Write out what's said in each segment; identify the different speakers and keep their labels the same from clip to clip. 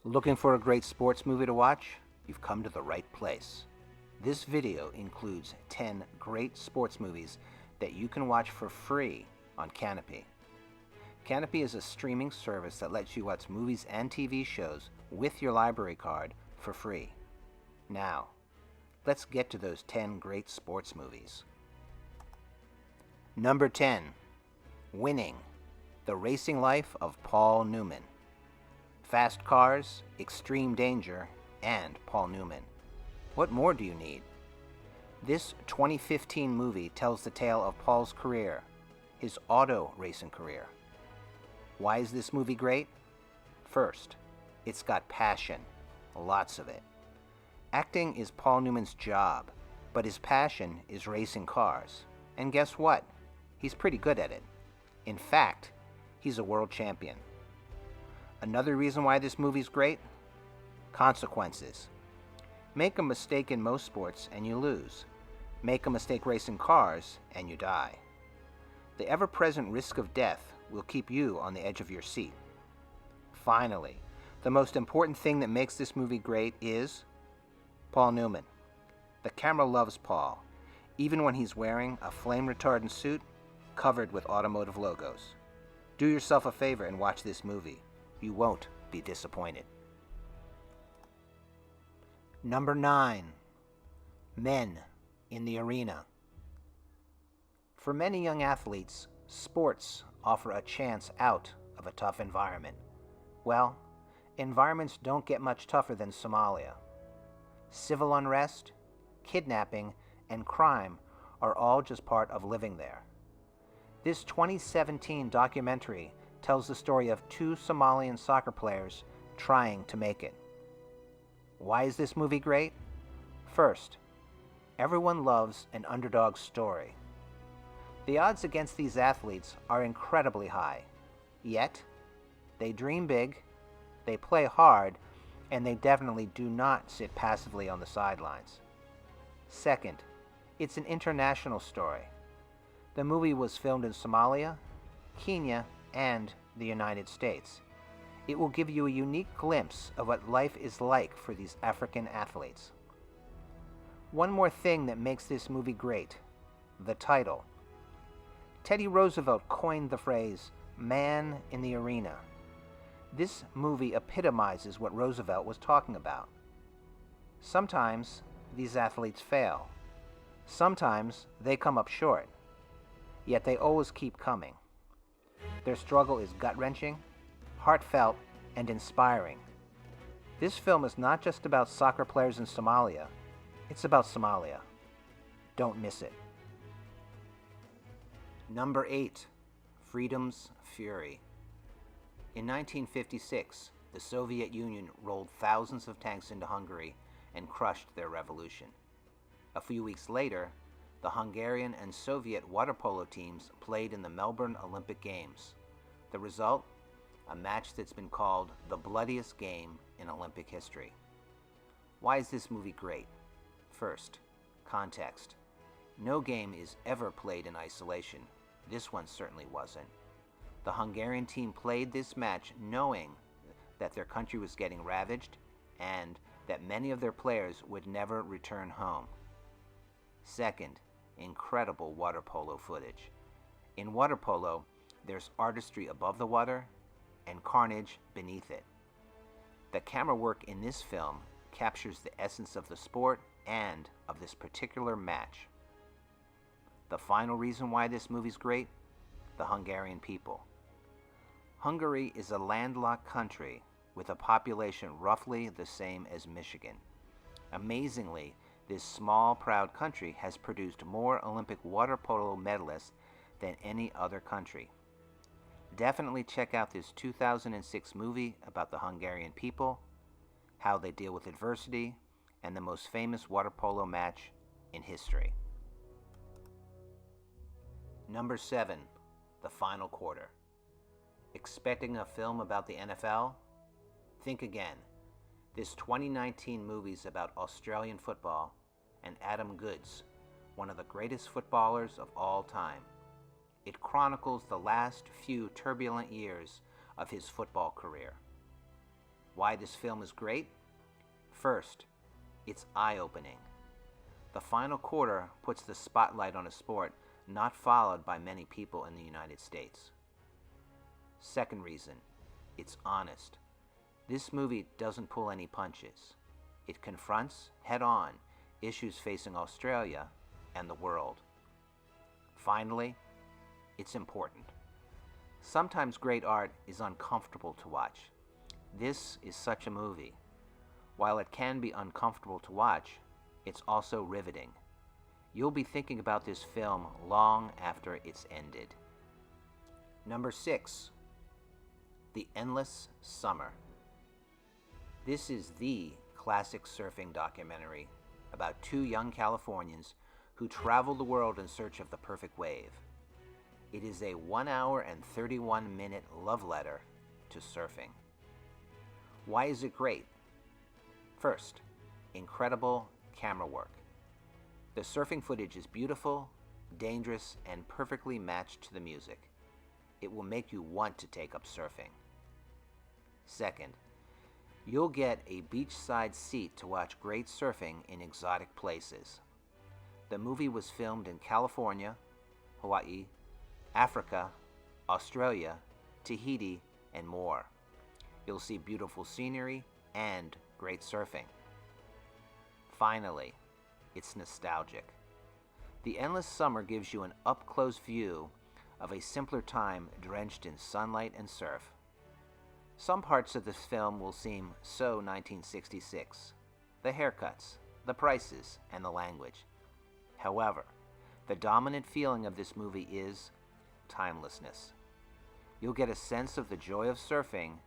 Speaker 1: Looking for a great sports movie to watch? You've come to the right place. This video includes 10 great sports movies that you can watch for free on Kanopy. Kanopy is a streaming service that lets you watch movies and TV shows with your library card for free. Now, let's get to those 10 great sports movies. Number 10, Winning: The Racing Life of Paul Newman. Fast cars, extreme danger, and Paul Newman. What more do you need? This 2015 movie tells the tale of Paul's career, his auto racing career. Why is this movie great? First, it's got passion, lots of it. Acting is Paul Newman's job, but his passion is racing cars. And guess what? He's pretty good at it. In fact, he's a world champion. Another reason why this movie's great? Consequences. Make a mistake in most sports and you lose. Make a mistake racing cars and you die. The ever-present risk of death will keep you on the edge of your seat. Finally, the most important thing that makes this movie great is Paul Newman. The camera loves Paul, even when he's wearing a flame-retardant suit covered with automotive logos. Do yourself a favor and watch this movie. You won't be disappointed. Number 9, Men in the Arena. For many young athletes, sports offer a chance out of a tough environment. Well, environments don't get much tougher than Somalia. Civil unrest, kidnapping, and crime are all just part of living there. This 2017 documentary tells the story of two Somalian soccer players trying to make it. Why is this movie great? First, everyone loves an underdog story. The odds against these athletes are incredibly high. Yet, they dream big, they play hard, and they definitely do not sit passively on the sidelines. Second, it's an international story. The movie was filmed in Somalia, Kenya, and the United States. It will give you a unique glimpse of what life is like for these African athletes. One more thing that makes this movie great: the title. Teddy Roosevelt coined the phrase, "man in the arena." This movie epitomizes what Roosevelt was talking about. Sometimes these athletes fail. Sometimes they come up short. Yet they always keep coming. Their struggle is gut-wrenching, heartfelt, and inspiring. This film is not just about soccer players in Somalia. It's about Somalia. Don't miss it. Number 8, Freedom's Fury. In 1956, the Soviet Union rolled thousands of tanks into Hungary and crushed their revolution. A few weeks later, the Hungarian and Soviet water polo teams played in the Melbourne Olympic Games. The result? A match that's been called the bloodiest game in Olympic history. Why is this movie great? First, context. No game is ever played in isolation. This one certainly wasn't. The Hungarian team played this match knowing that their country was getting ravaged and that many of their players would never return home. Second, incredible water polo footage. In water polo, there's artistry above the water and carnage beneath it. The camera work in this film captures the essence of the sport and of this particular match. The final reason why this movie's great? The Hungarian people. Hungary is a landlocked country with a population roughly the same as Michigan. Amazingly, this small, proud country has produced more Olympic water polo medalists than any other country. Definitely check out this 2006 movie about the Hungarian people, how they deal with adversity, and the most famous water polo match in history. Number 7, The Final Quarter. Expecting a film about the NFL? Think again. This 2019 movie's about Australian football and Adam Goodes, one of the greatest footballers of all time. It chronicles the last few turbulent years of his football career. Why this film is great? First, it's eye-opening. The final quarter puts the spotlight on a sport not followed by many people in the United States. Second reason, it's honest. This movie doesn't pull any punches. It confronts head-on issues facing Australia and the world. Finally, it's important. Sometimes great art is uncomfortable to watch. This is such a movie. While it can be uncomfortable to watch, it's also riveting. You'll be thinking about this film long after it's ended. Number 6, The Endless Summer. This is the classic surfing documentary about two young Californians who travel the world in search of the perfect wave. It is a 1 hour and 31-minute love letter to surfing. Why is it great? First, incredible camera work. The surfing footage is beautiful, dangerous, and perfectly matched to the music. It will make you want to take up surfing. Second, you'll get a beachside seat to watch great surfing in exotic places. The movie was filmed in California, Hawaii, Africa, Australia, Tahiti, and more. You'll see beautiful scenery and great surfing. Finally, it's nostalgic. The Endless Summer gives you an up-close view of a simpler time drenched in sunlight and surf. Some parts of this film will seem so 1966. The haircuts, the prices, and the language. However, the dominant feeling of this movie is timelessness. You'll get a sense of the joy of surfing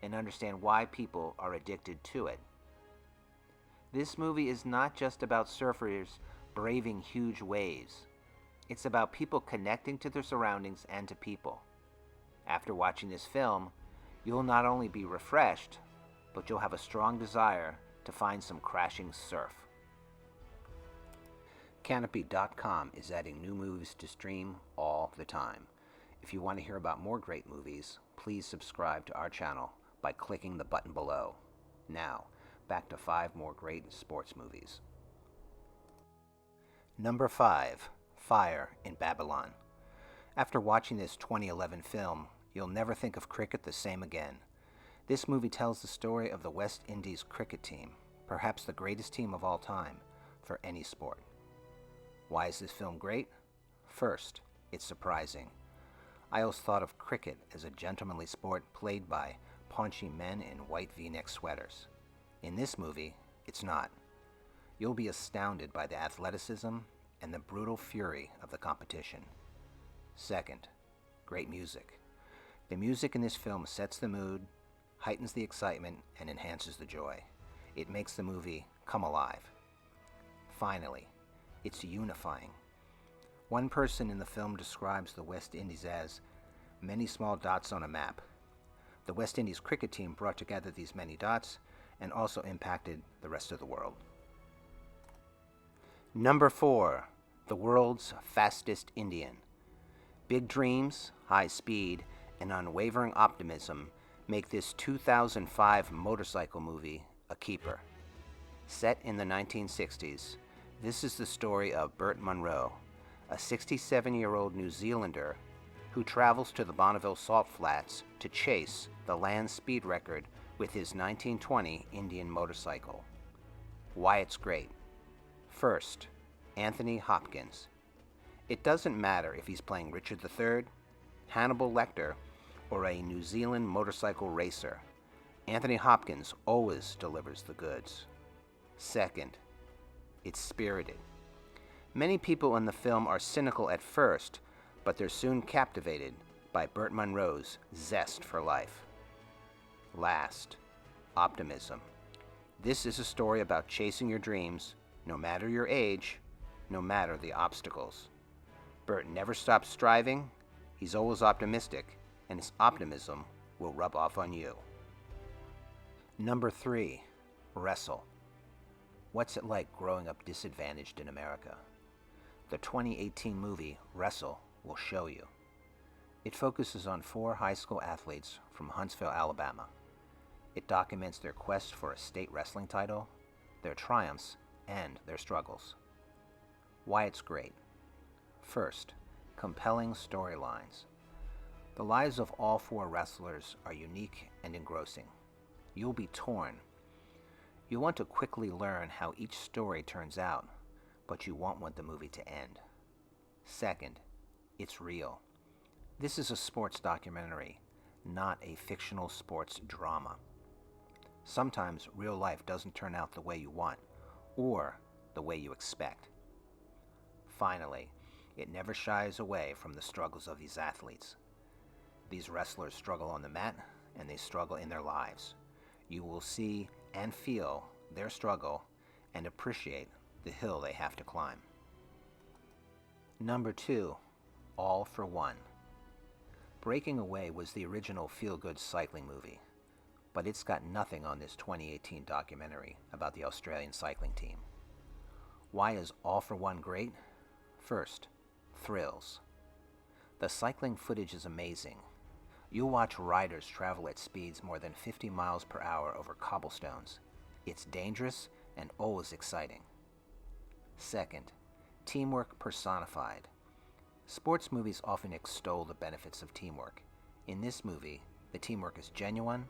Speaker 1: and understand why people are addicted to it. This movie is not just about surfers braving huge waves. It's about people connecting to their surroundings and to people. After watching this film, you'll not only be refreshed, but you'll have a strong desire to find some crashing surf. Kanopy.com is adding new movies to stream all the time. If you want to hear about more great movies, please subscribe to our channel by clicking the button below. Now, back to 5 more great sports movies. Number 5, Fire in Babylon. After watching this 2011 film, you'll never think of cricket the same again. This movie tells the story of the West Indies cricket team, perhaps the greatest team of all time for any sport. Why is this film great? First, it's surprising. I always thought of cricket as a gentlemanly sport played by paunchy men in white V-neck sweaters. In this movie, it's not. You'll be astounded by the athleticism and the brutal fury of the competition. Second, great music. The music in this film sets the mood, heightens the excitement, and enhances the joy. It makes the movie come alive. Finally, it's unifying. One person in the film describes the West Indies as many small dots on a map. The West Indies cricket team brought together these many dots and also impacted the rest of the world. Number 4, the world's fastest Indian. Big dreams, high speed, and unwavering optimism make this 2005 motorcycle movie a keeper. Set in the 1960s, this is the story of Burt Munro, a 67-year-old New Zealander who travels to the Bonneville Salt Flats to chase the land speed record with his 1920 Indian motorcycle. Why it's great. First, Anthony Hopkins. It doesn't matter if he's playing Richard III, Hannibal Lecter, or a New Zealand motorcycle racer. Anthony Hopkins always delivers the goods. Second, it's spirited. Many people in the film are cynical at first, but they're soon captivated by Burt Munro's zest for life. Last, optimism. This is a story about chasing your dreams, no matter your age, no matter the obstacles. Burt never stops striving, he's always optimistic, and his optimism will rub off on you. Number 3, Wrestle. What's it like growing up disadvantaged in America? The 2018 movie Wrestle will show you. It focuses on 4 high school athletes from Huntsville, Alabama. It documents their quest for a state wrestling title, their triumphs, and their struggles. Why it's great. First, compelling storylines. The lives of all four wrestlers are unique and engrossing. You'll be torn. You want to quickly learn how each story turns out, but you won't want the movie to end. Second, it's real. This is a sports documentary, not a fictional sports drama. Sometimes real life doesn't turn out the way you want, or the way you expect. Finally, it never shies away from the struggles of these athletes. These wrestlers struggle on the mat, and they struggle in their lives. You will see and feel their struggle and appreciate the hill they have to climb. Number 2, All for One. Breaking Away was the original feel-good cycling movie, but it's got nothing on this 2018 documentary about the Australian cycling team. Why is All for One great? First, thrills. The cycling footage is amazing. You'll watch riders travel at speeds more than 50 miles per hour over cobblestones. It's dangerous and always exciting. Second, teamwork personified. Sports movies often extol the benefits of teamwork. In this movie, the teamwork is genuine,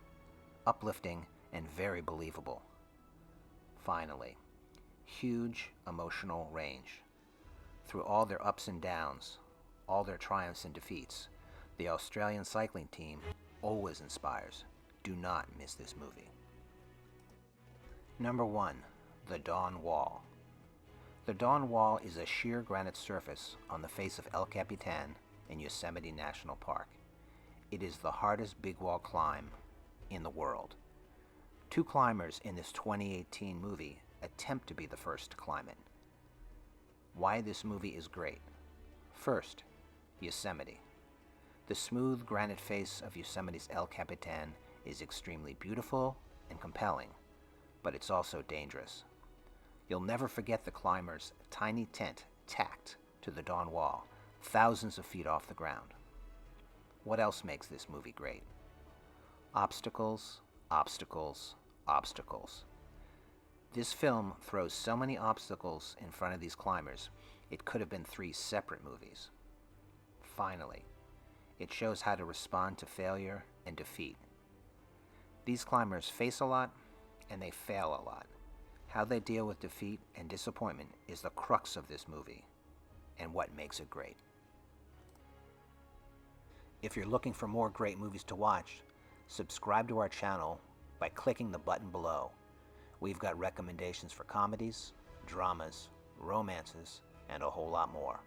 Speaker 1: uplifting, and very believable. Finally, huge emotional range. Through all their ups and downs, all their triumphs and defeats, the Australian cycling team always inspires. Do not miss this movie. Number 1, The Dawn Wall. The Dawn Wall is a sheer granite surface on the face of El Capitan in Yosemite National Park. It is the hardest big wall climb in the world. 2 climbers in this 2018 movie attempt to be the first to climb it. Why this movie is great. First, Yosemite. The smooth granite face of Yosemite's El Capitan is extremely beautiful and compelling, but it's also dangerous. You'll never forget the climber's tiny tent tacked to the Dawn Wall, thousands of feet off the ground. What else makes this movie great? Obstacles, obstacles, obstacles. This film throws so many obstacles in front of these climbers, it could have been 3 separate movies. Finally, it shows how to respond to failure and defeat. These climbers face a lot, and they fail a lot. How they deal with defeat and disappointment is the crux of this movie, and what makes it great. If you're looking for more great movies to watch, subscribe to our channel by clicking the button below. We've got recommendations for comedies, dramas, romances, and a whole lot more.